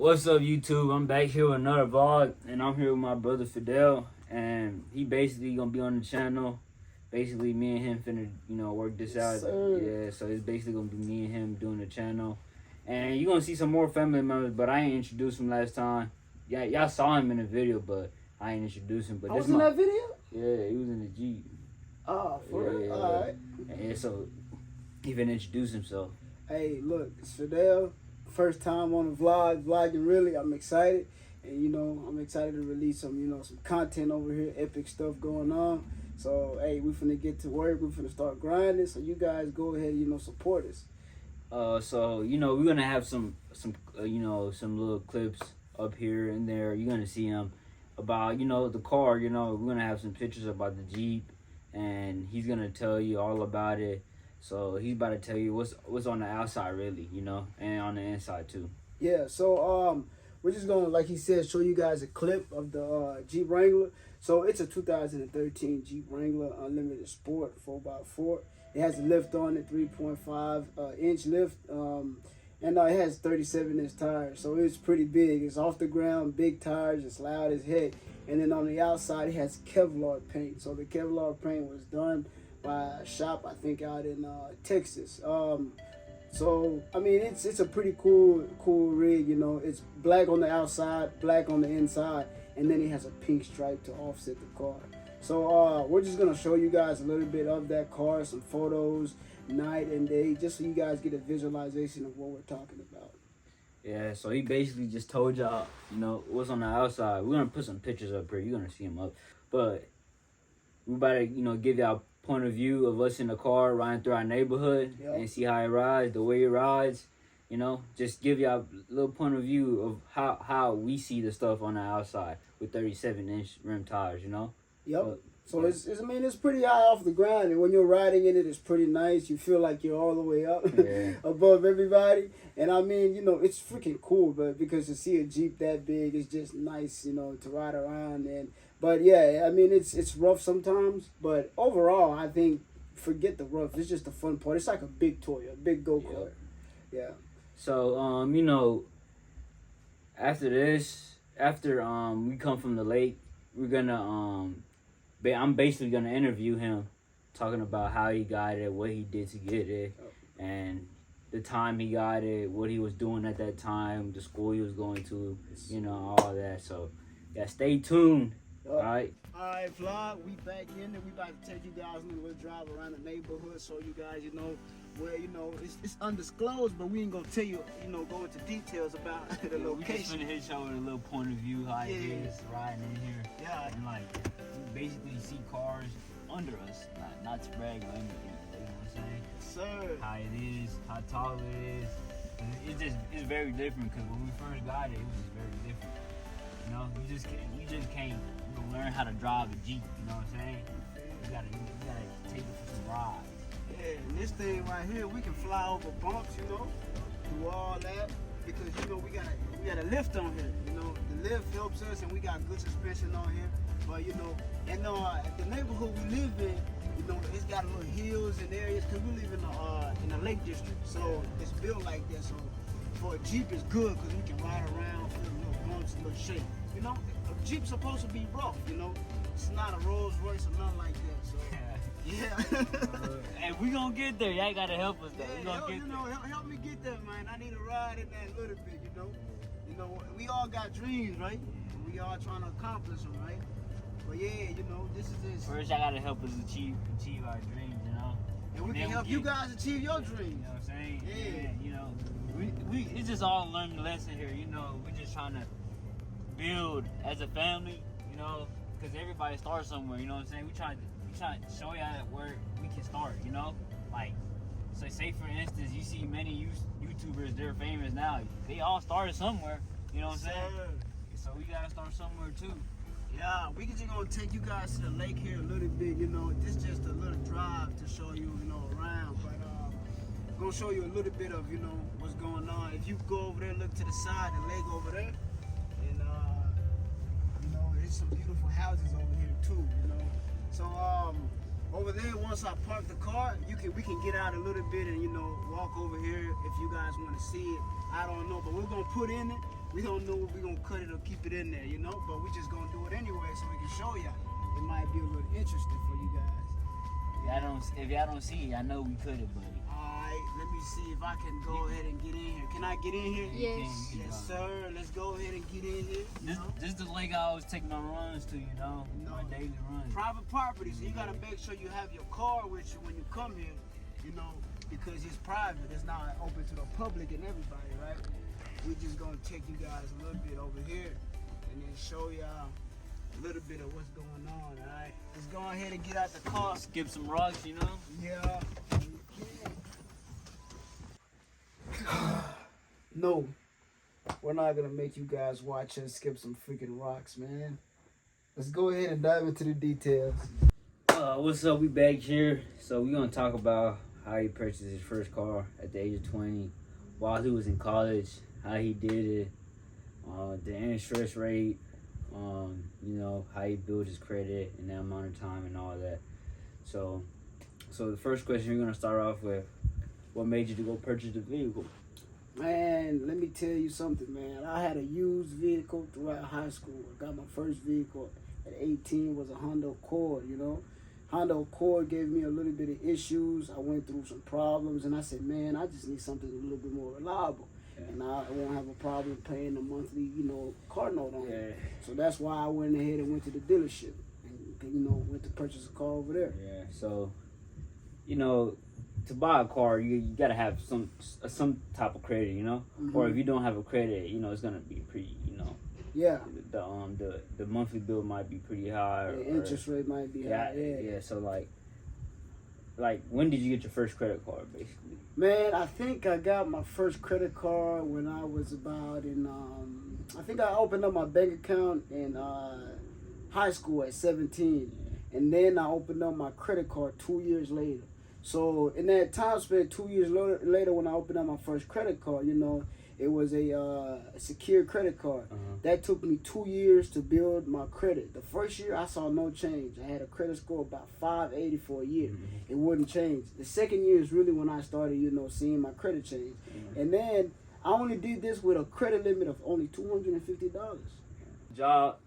What's up, YouTube? I'm back here with another vlog, and I'm here with my brother Fidel, and he basically gonna be on the channel. Basically, me and him finna, work this out. Sir. Yeah, so it's basically gonna be me and him doing the channel, and you're gonna see some more family members, but I ain't introduced him last time. Yeah, y'all saw him in the video, but I ain't introduced him. But I this was in that video? Yeah, he was in the Jeep. Oh, for real? Yeah. All right. And so he finna introduce himself. Hey, look, it's Fidel. First time on the vlogging really. I'm excited. And, I'm excited to release some content over here. Epic stuff going on. So, hey, we finna get to work. We finna start grinding. So, you guys go ahead, support us. So we're gonna have some little clips up here and there. You're gonna see them about the car. We're gonna have some pictures about the Jeep, and he's gonna tell you all about it. So he's about to tell you what's on the outside really, and on the inside too. Yeah. So we're just gonna, like he said, show you guys a clip of the Jeep Wrangler. So it's a 2013 Jeep Wrangler Unlimited Sport 4x4. It has a lift on it, 3.5 inch lift, and it has 37-inch tires, so it's pretty big. It's off the ground, big tires, it's loud as heck. And then on the outside, it has Kevlar paint. So the Kevlar paint was done by a shop, I think, out in Texas. So I mean, it's a pretty cool rig. It's black on the outside, black on the inside, and then it has a pink stripe to offset the car. So we're just gonna show you guys a little bit of that car, some photos, night and day, just so you guys get a visualization of what we're talking about. Yeah, so he basically just told y'all, what's on the outside. We're gonna put some pictures up here. You're gonna see them up, but we about to, give y'all a point of view of us in the car riding through our neighborhood. Yep. And see how it rides, the way it rides. Just give y'all a little point of view of how we see the stuff on the outside with 37-inch rim tires. Yep. So it's pretty high off the ground, and when you're riding in it, it's pretty nice. You feel like you're all the way up above everybody. And I mean, it's freaking cool, but because to see a Jeep that big is just nice, to ride around. But yeah, I mean, it's rough sometimes, but overall, I think forget the rough. It's just the fun part. It's like a big toy, a big go-kart. Yeah. So after this, we come from the lake, we're gonna I'm basically gonna interview him, talking about how he got it, what he did to get it, and the time he got it, what he was doing at that time, the school he was going to, all that. So yeah, stay tuned. All right. All right, vlog. We back in there. We about to take you guys a little drive around the neighborhood, so you guys, where it's undisclosed, but we ain't gonna tell you, go into details about the location. We just gonna hit y'all with a little point of view how it is riding in here. Yeah. And we basically see cars under us, not to brag or anything. You know what I'm saying? Sir. How it is, how tall it is. It's very different, because when we first got it, it was just very different. You just can't learn how to drive a Jeep. You know what I'm saying? You gotta take it for some rides. Yeah, and this thing right here, we can fly over bumps, do all that, because we got a lift on here. The lift helps us, and we got good suspension on here. But and the neighborhood we live in, it's got little hills and areas, because we live in a lake district, so it's built like that. So for a Jeep, it's good because we can ride around, feel little bumps, little shake. A Jeep's supposed to be rough. It's not a Rolls Royce or nothing like that. So. Yeah. Hey, we gonna get there. Y'all gotta help us though. Yeah, we gonna get there. Help me get there, man. I need a ride in that little bit, we all got dreams, right? We all trying to accomplish them, right? But yeah, this is this. First, y'all gotta help us achieve our dreams, And we can help you guys achieve your dreams. You know what I'm saying? Yeah. We it's just all a learning lesson here. We're just trying to build as a family, because everybody starts somewhere. You know what I'm saying? We trying to show y'all where we can start. So say for instance, you see many YouTubers, they're famous now. They all started somewhere. You know what I'm saying? So we gotta start somewhere too. Yeah, we just gonna take you guys to the lake here a little bit. This is just a little drive to show you, around. But gonna show you a little bit of, what's going on. If you go over there, look to the side, the lake over there, and there's some beautiful houses over here too. So over there, once I park the car, we can get out a little bit and walk over here if you guys want to see it. I don't know, but we're gonna put in it We don't know if we're gonna cut it or keep it in there, you know. But we just gonna do it anyway, so we can show y'all. It might be a little interesting for you guys. If y'all don't see it, I know we cut it, buddy. Alright, let me see if I can go ahead and get in here. Can I get in here? Yes. Yes, sir. Let's go ahead and get in here. This is the lake I always take my runs to, you know, my daily runs. Private property, so you gotta make sure you have your car with you when you come here, you know, because it's private. It's not open to the public and everybody, right? We're just gonna take you guys a little bit over here and then show y'all a little bit of what's going on, alright? Let's go ahead and get out the car. Skip some rocks, you know? Yeah. No, we're not gonna make you guys watch us skip some freaking rocks, man. Let's go ahead and dive into the details. What's up? We back here. So we're gonna talk about how he purchased his first car at the age of 20, while he was in college, how he did it, the interest rate, you know, how he built his credit in that amount of time and all that. So the first question we're gonna start off with: what made you to go purchase the vehicle? Man, let me tell you something, man. I had a used vehicle throughout high school. I got my first vehicle at 18, was a Honda Accord, you know. Honda Accord gave me a little bit of issues. I went through some problems, and I said, man, I just need something a little bit more reliable. Yeah. And I won't have a problem paying the monthly, you know, car note on it. So that's why I went ahead and went to the dealership and, you know, went to purchase a car over there. Yeah, so, you know, to buy a car, you gotta have some type of credit, you know. Mm-hmm. Or if you don't have a credit, you know, it's gonna be pretty, you know. Yeah. The monthly bill might be pretty high. The interest rate might be high. Yeah. So like when did you get your first credit card, basically? Man, I think I got my first credit card when I was about in I think I opened up my bank account in high school at 17, and then I opened up my credit card 2 years later. So in that time spent 2 years later, when I opened up my first credit card, you know, it was a secure credit card. That took me 2 years to build my credit. The first year, I saw no change. I had a credit score about 580 for a year. It wouldn't change. The second year is really when I started, you know, seeing my credit change. And then I only did this with a credit limit of only $250. Job.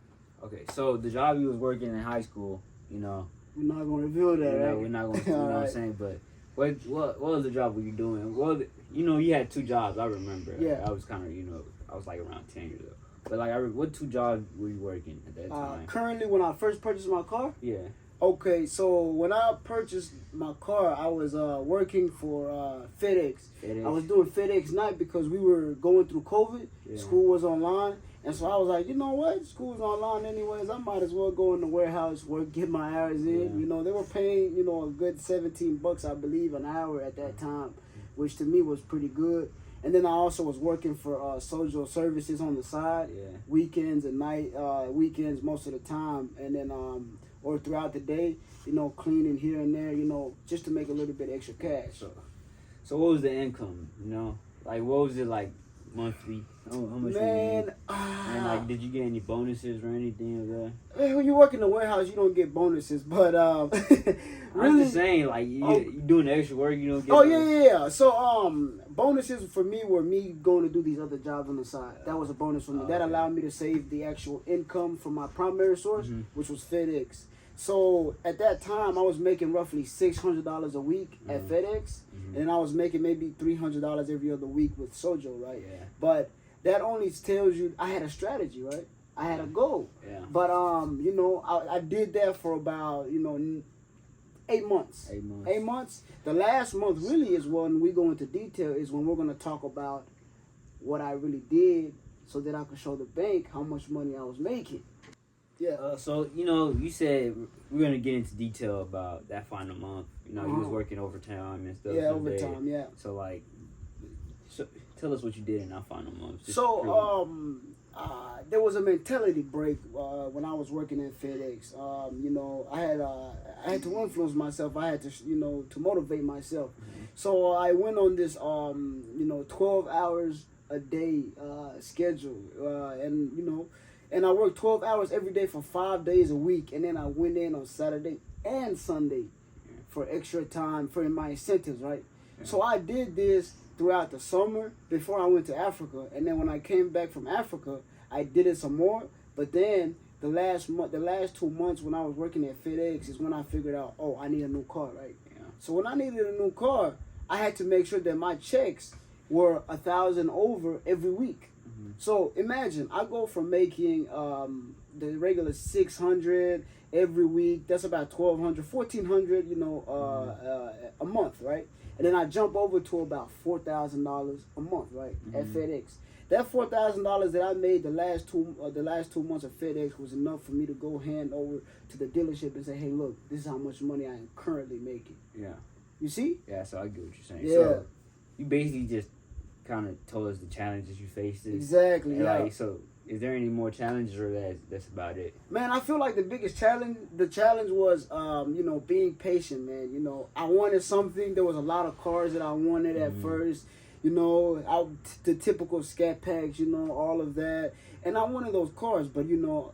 Okay, so the job you was working in high school, you know. We're not gonna reveal that, right? We're not gonna. You know what I'm saying? But what was the job were you doing? Well, you know, you had two jobs. I remember. Yeah. I was kind of, you know, I was like around 10 years old. But like, what two jobs were you working at that time? Currently, when I first purchased my car. Yeah. Okay, so when I purchased my car, I was working for FedEx. I was doing FedEx night because we were going through COVID. Yeah. School was online. And so I was like, you know what? School's online anyways. I might as well go in the warehouse, work, get my hours in. Yeah. You know, they were paying, you know, a good $17, I believe, an hour at that time, which to me was pretty good. And then I also was working for social services on the side, weekends and weekends most of the time. And then, or throughout the day, you know, cleaning here and there, you know, just to make a little bit extra cash. So what was the income, you know? Like, what was it like monthly? How much man, and like, did you get any bonuses or anything of that? Man, when you work in the warehouse, you don't get bonuses, but really, I'm just saying, like, you doing the extra work, you don't get. Yeah. So bonuses for me were me going to do these other jobs on the side. That was a bonus for me. That allowed me to save the actual income from my primary source, which was FedEx. So at that time, I was making roughly $600 a week at FedEx, and I was making maybe $300 every other week with Sojo, right? Yeah. But that only tells you I had a strategy, right? I had a goal. Yeah. But you know, I did that for about, you know, 8 months. 8 months. 8 months. The last month really is when we go into detail, is when we're gonna talk about what I really did, so that I could show the bank how much money I was making. Yeah. So, you know, you said we're going to get into detail about that final month. You know, you was working overtime and stuff. Yeah, overtime, yeah. So, like, tell us what you did in that final month. So, there was a mentality break when I was working at FedEx. You know, I had to influence myself. I had to, you know, to motivate myself. So I went on this, you know, 12 hours a day schedule, and you know. And I worked 12 hours every day for 5 days a week. And then I went in on Saturday and Sunday for extra time for my incentives, right? Yeah. So I did this throughout the summer before I went to Africa, and then when I came back from Africa, I did it some more. But then the last 2 months when I was working at FedEx is when I figured out, oh, I need a new car, right? Yeah. So when I needed a new car, I had to make sure that my checks were 1,000 over every week. Mm-hmm. So imagine I go from making the regular 600 every week. That's about 1,200, 1,400, a month, right? And then I jump over to about $4,000 a month, right, at FedEx. That $4,000 that I made the last 2 months of FedEx was enough for me to go hand over to the dealership and say, hey, look, this is how much money I am currently making. Yeah. You see? Yeah, so I get what you're saying. Yeah. So you basically just kind of told us the challenges you faced. Exactly. And Yeah. so is there any more challenges, or that's about it? Man, I feel like the challenge was, being patient, man. I wanted something. There was a lot of cars that I wanted at first. The typical scat packs, all of that. And I wanted those cars, but,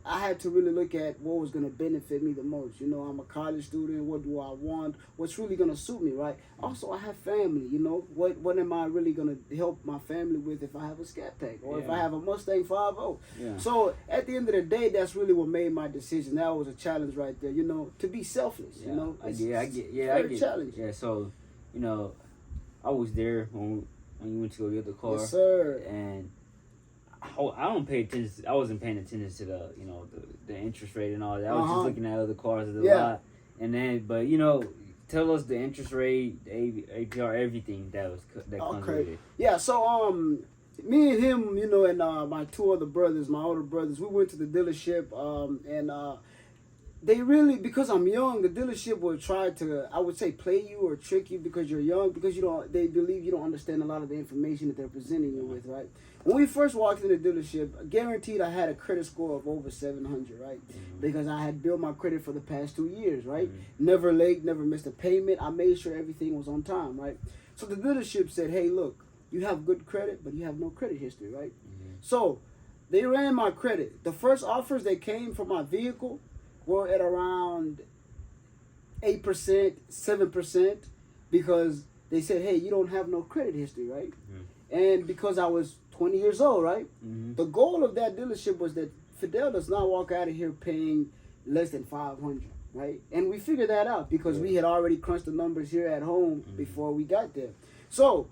I had to really look at what was going to benefit me the most. I'm a college student. What do I want? What's really going to suit me, right? Also, I have family, What am I really going to help my family with if I have a scat pack or if I have a Mustang 5.0? Yeah. So, at the end of the day, that's really what made my decision. That was a challenge right there, to be selfless, I get. challenge. Yeah, so, I was there when you went to go get the car. Yes, sir. And I don't pay attention. I wasn't paying attention to the interest rate and all that. I was just looking at other cars at the lot. And then, but tell us the interest rate, the APR, everything that comes with it. Yeah. So me and him, and my two other brothers, my older brothers, we went to the dealership, and they really, because I'm young, the dealership will try to, I would say, play you or trick you because you're young, because they believe you don't understand a lot of the information that they're presenting you with, right? When we first walked in the dealership, guaranteed I had a credit score of over 700, right? Because I had built my credit for the past 2 years, right? Never late, never missed a payment. I made sure everything was on time, right? So the dealership said, hey, look, you have good credit, but you have no credit history, right? So they ran my credit. The first offers that came for my vehicle were at around 8%, 7%, because they said, hey, you don't have no credit history, right? And because I was 20 years old, right? The goal of that dealership was that Fidel does not walk out of here paying less than 500, right? And we figured that out because we had already crunched the numbers here at home before we got there. So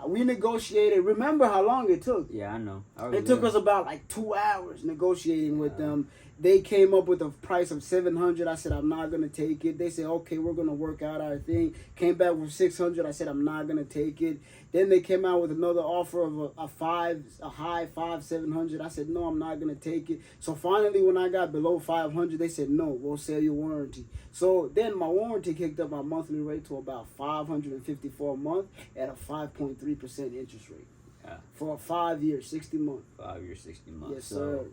we negotiated. Remember how long it took? Yeah, I know. It took us about like 2 hours negotiating with them. They came up with a price of 700. I said, I'm not going to take it. They said, okay, we're going to work out our thing. Came back with 600. I said, I'm not going to take it. Then they came out with another offer of a high 700. I said, no, I'm not going to take it. So finally, when I got below 500, they said, no, we'll sell your warranty. So then my warranty kicked up my monthly rate to about $554 a month at a 5.3% interest rate. Yeah. For 5 years, 60 months. 5 years, 60 months. Yes, so, sir.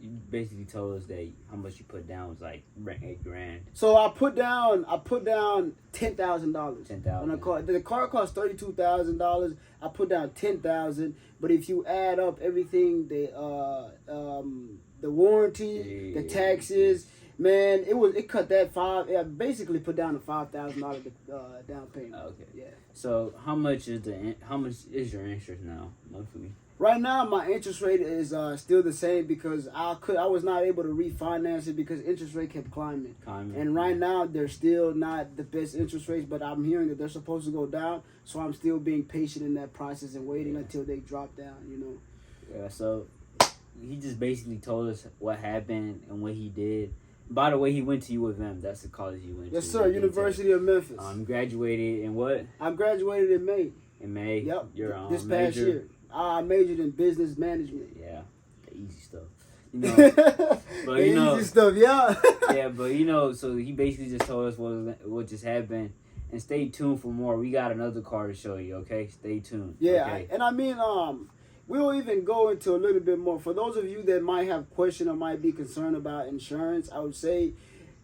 You basically told us that how much you put down was like $8,000. So I put down $10,000. $10,000 on the car. The car cost $32,000. I put down $10,000. But if you add up everything, the warranty, the taxes, man, it cut that I basically put down a $5,000 down payment. Okay. Yeah. So how much is your interest now monthly? Right now, my interest rate is still the same because I was not able to refinance it because interest rate kept climbing. And right now, they're still not the best interest rates, but I'm hearing that they're supposed to go down. So I'm still being patient in that process and waiting until they drop down. Yeah. So he just basically told us what happened and what he did. By the way, he went to U of M. That's the college he went to. Yes, sir. University of Memphis. Graduated in what? I graduated in May. In May. Yep. You're this past year. I majored in business management. Yeah, the easy stuff. But easy stuff, yeah. Yeah, but so he basically just told us what just happened, and stay tuned for more. We got another car to show you. Okay, stay tuned. Yeah, okay? and I mean, we'll even go into a little bit more. For those of you that might have questions or might be concerned about insurance, I would say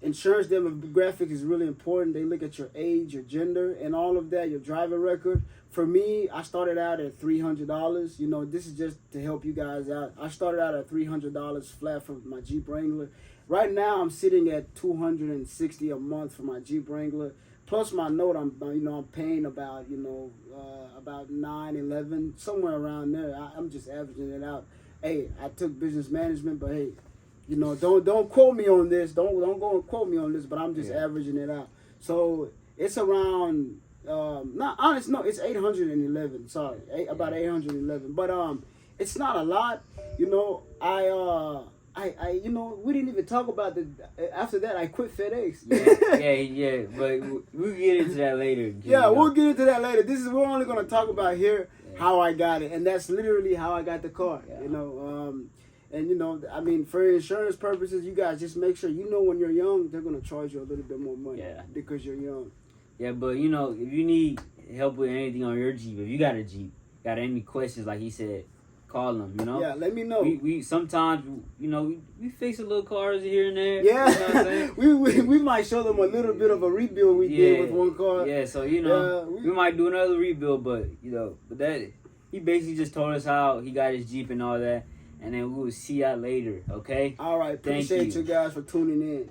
insurance demographic is really important. They look at your age, your gender, and all of that, your driving record. For me, I started out at $300. This is just to help you guys out. I started out at $300 flat for my Jeep Wrangler. Right now, I'm sitting at $260 a month for my Jeep Wrangler. plus my note, I'm paying about about 9-11, somewhere around there. I'm just averaging it out. Hey, I took business management, but hey, don't quote me on this. Don't go and quote me on this. But I'm just averaging it out. So it's around it's 811. Sorry, about 811. But it's not a lot. We didn't even talk about after that I quit FedEx. Yeah. But we'll get into that later. Yeah, we'll get into that later. We're only gonna talk about here how I got it, and that's literally how I got the car. And for insurance purposes, you guys just make sure when you're young, they're gonna charge you a little bit more money because you're young. Yeah, but if you need help with anything on your Jeep, if you got a Jeep, got any questions, like he said, call them. Yeah, let me know. We sometimes we fix a little cars here and there. Yeah, you know what I'm saying? we might show them a little bit of a rebuild we did with one car. Yeah, so we might do another rebuild, but that he basically just told us how he got his Jeep and all that, and then we will see y'all later. Okay. All right. Appreciate you guys for tuning in.